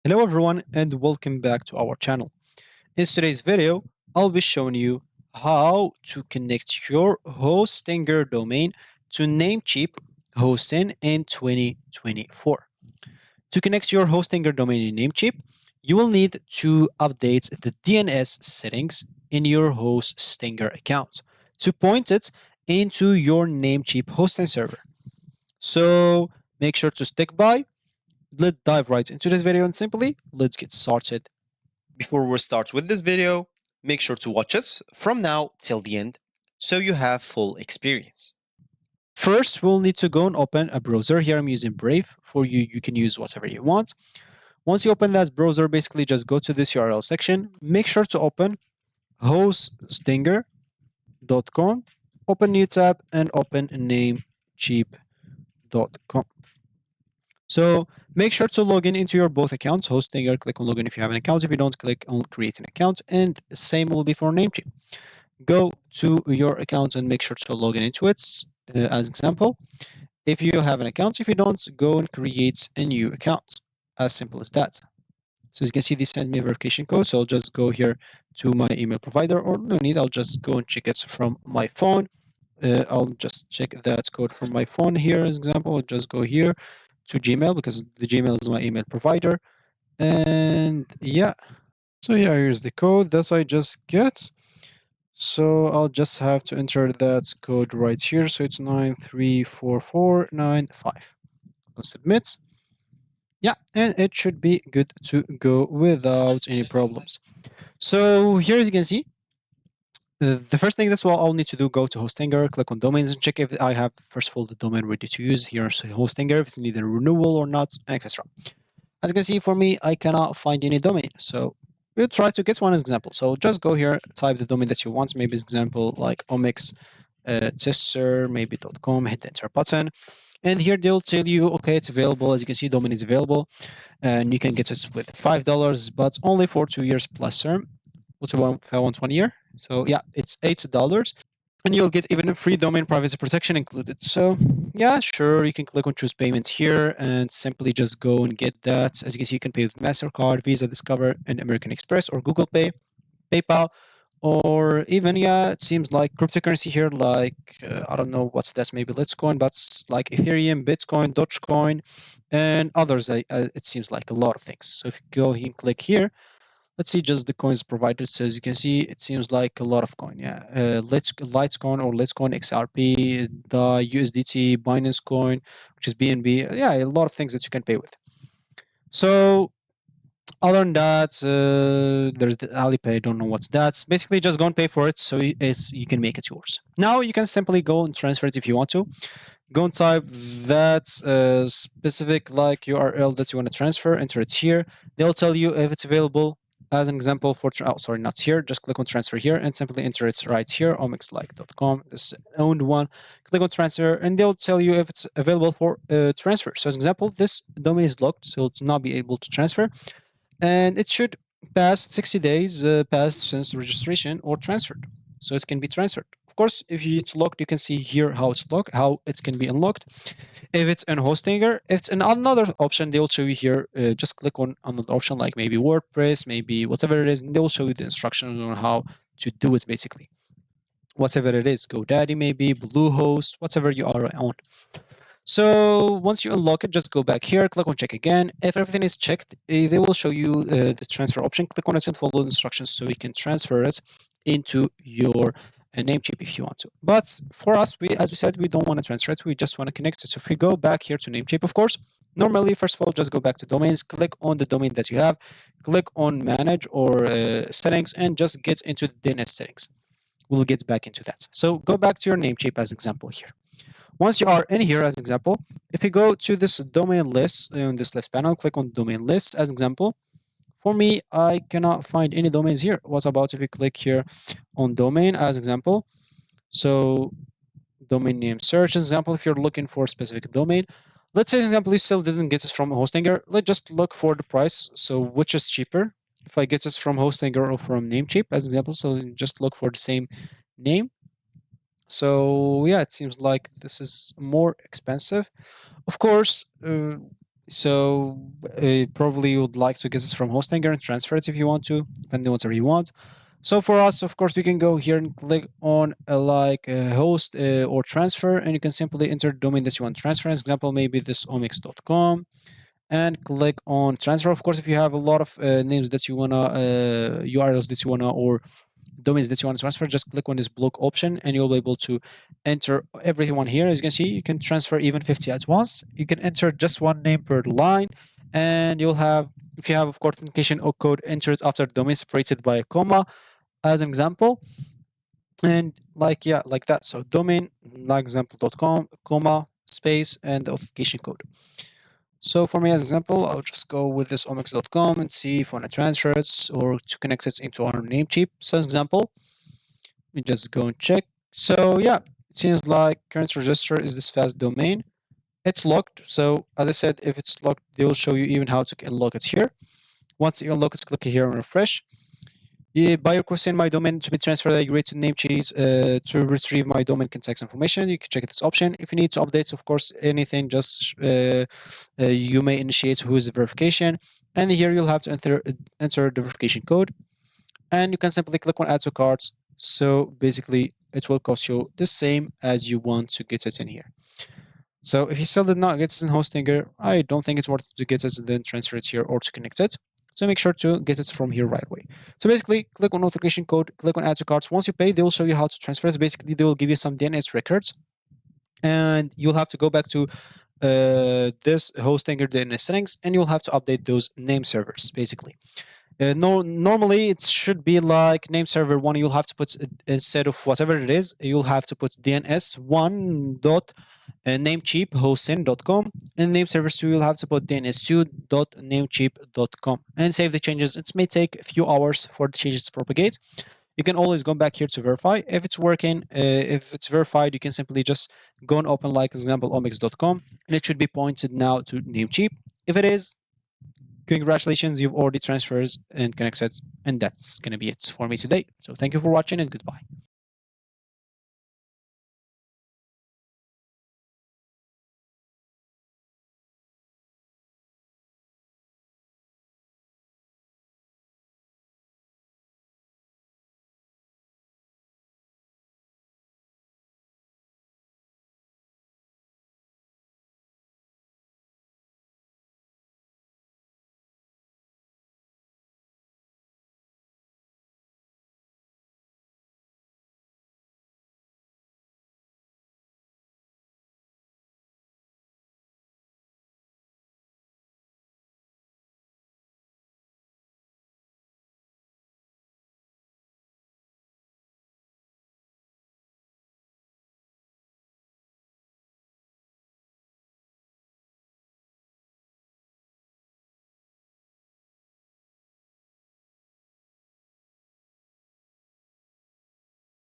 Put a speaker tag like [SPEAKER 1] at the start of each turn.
[SPEAKER 1] Hello everyone and welcome back to our channel. In today's video, I'll be showing you how to connect your Hostinger domain to Namecheap hosting in 2024. To connect your Hostinger domain in Namecheap, you will need to update the DNS settings in your Hostinger account to point it into your Namecheap hosting server. So make sure to stick by. Let's dive right into this video and simply let's get started. Before we start with this video, make sure to watch us from now till the end so you have full experience. First, we'll need to go and open a browser. Here I'm using Brave. For you, you can use whatever you want. Once you open that browser, basically just go to this URL section. Make sure to open hostinger.com, open new tab, and open namecheap.com. So make sure to log in into your both accounts. Hostinger, click on login if you have an account. If you don't, click on create an account. And same will be for Namecheap. Go to your account and make sure to log in into it. As example, if you have an account, if you don't, go and create a new account. As simple as that. So as you can see, they sent me a verification code. So I'll just go here to my email provider, or no need, I'll just go and check it from my phone. I'll just check that code from my phone here as example. I'll just go here to Gmail because the Gmail is my email provider. And yeah, so yeah, here's the code that I just get. So I'll just have to enter that code right here. So it's 934495. I'll submit. Yeah, and it should be good to go without any problems. So here as you can see, the first thing that's what I'll need to do, go to Hostinger, click on domains and check if I have, first of all, the domain ready to use. Here's Hostinger, if it's needed a renewal or not, etc. As you can see, for me, I cannot find any domain. So we'll try to get one as example. So just go here, type the domain that you want. Maybe example like omics tester, maybe .com, hit the enter button. And here they'll tell you, okay, it's available. As you can see, domain is available. And you can get it with $5, but only for 2 years plus term. What's about if I want 1 year? So yeah, it's $8. And you'll get even a free domain privacy protection included. So yeah, sure, you can click on choose payment here and simply just go and get that. As you can see, you can pay with MasterCard, Visa, Discover, and American Express, or Google Pay, PayPal, or even, yeah, it seems like cryptocurrency here, like, I don't know what's that, maybe Litecoin, but like Ethereum, Bitcoin, Dogecoin, and others. It seems like a lot of things. So if you go here and click here, let's see just the coins provided. So as you can see, it seems like a lot of coin. Yeah, Litecoin or Litecoin XRP, the USDT, Binance Coin, which is BNB. Yeah, a lot of things that you can pay with. So other than that, there's the Alipay. Don't know what's that. Basically, just go and pay for it, so you can make it yours. Now you can simply go and transfer it if you want to. Go and type that specific like URL that you want to transfer. Enter it here. They'll tell you if it's available. As an example for oh sorry, not here. Just click on transfer here and simply enter it right here. omixlike.com. This is an owned one. Click on transfer and they'll tell you if it's available for transfer. So as an example, this domain is locked, so it's not be able to transfer, and it should pass 60 days passed since registration or transferred, so it can be transferred. Of course, if it's locked, you can see here how it's locked, how it can be unlocked. If it's in Hostinger, if it's in another option, they will show you here. Just click on another option like maybe WordPress, maybe whatever it is, and they will show you the instructions on how to do it. Basically, whatever it is, GoDaddy, maybe Bluehost, whatever you are on. So once you unlock it, just go back here, click on check again. If everything is checked, they will show you the transfer option. Click on it and follow the instructions so you can transfer it into your Namecheap if you want to. But for us, as we said, we don't want to transfer it. We just want to connect it. So if we go back here to Namecheap, of course, normally, first of all, just go back to domains, click on the domain that you have, click on manage or settings, and just get into the DNS settings. We'll get back into that. So go back to your Namecheap as example here. Once you are in here as example, if you go to this domain list in this list panel, click on domain list as example. For me, I cannot find any domains here. What about if you click here on domain as example? So domain name search as example, if you're looking for a specific domain. Let's say example you still didn't get it from Hostinger. Let's just look for the price. So which is cheaper? If I get this from Hostinger or from Namecheap as example, so just look for the same name. So yeah, it seems like this is more expensive. Of course, So probably you would like to get this from Hostinger and transfer it if you want to, depending on whatever you want. So for us, of course, we can go here and click on host or transfer, and you can simply enter the domain that you want to transfer. As example, maybe this omix.com, and click on transfer. Of course, if you have a lot of names that you wanna URLs that you wanna or domains that you want to transfer, just click on this block option and you'll be able to enter everyone here. As you can see, you can transfer even 50 at once. You can enter just one name per line, and you'll have, if you have, of course, authentication or code, enter it after the domain separated by a comma, as an example. And like, yeah, like that. So domain, like example.com, comma, space, and the authentication code. So for me, as example, I'll just go with this omix.com and see if I want to transfer it or to connect it into our Namecheap. So as example, we just go and check. So yeah, it seems like current register is this fast domain. It's locked. So as I said, if it's locked, they will show you even how to unlock it here. Once you unlock it, click here and refresh. Yeah, by requesting my domain to be transferred, I agree to Namecheap to retrieve my domain contact information. You can check this option. If you need to update, of course, anything, just you may initiate who is the verification. And here you'll have to enter the verification code. And you can simply click on add to carts. So basically, it will cost you the same as you want to get it in here. So if you still did not get it in Hostinger, I don't think it's worth it to get it and then transfer it here or to connect it. So make sure to get it from here right away. So basically, click on authentication code, click on add to carts. Once you pay, they will show you how to transfer it. Basically, they will give you some DNS records, and you'll have to go back to this Hostinger DNS settings, and you'll have to update those name servers, basically. No, normally it should be like name server one. You'll have to put instead of whatever it is, you'll have to put DNS1 dot namecheaphosting.com, and name servers 2 you'll have to put dns2.namecheap.com and save the changes. It may take a few hours for the changes to propagate. You can always go back here to verify if it's working. If it's verified, you can simply just go and open, like example, omix.com, and it should be pointed now to Namecheap. If it is, congratulations, you've already transferred and connected, and that's going to be it for me today. So thank you for watching and goodbye.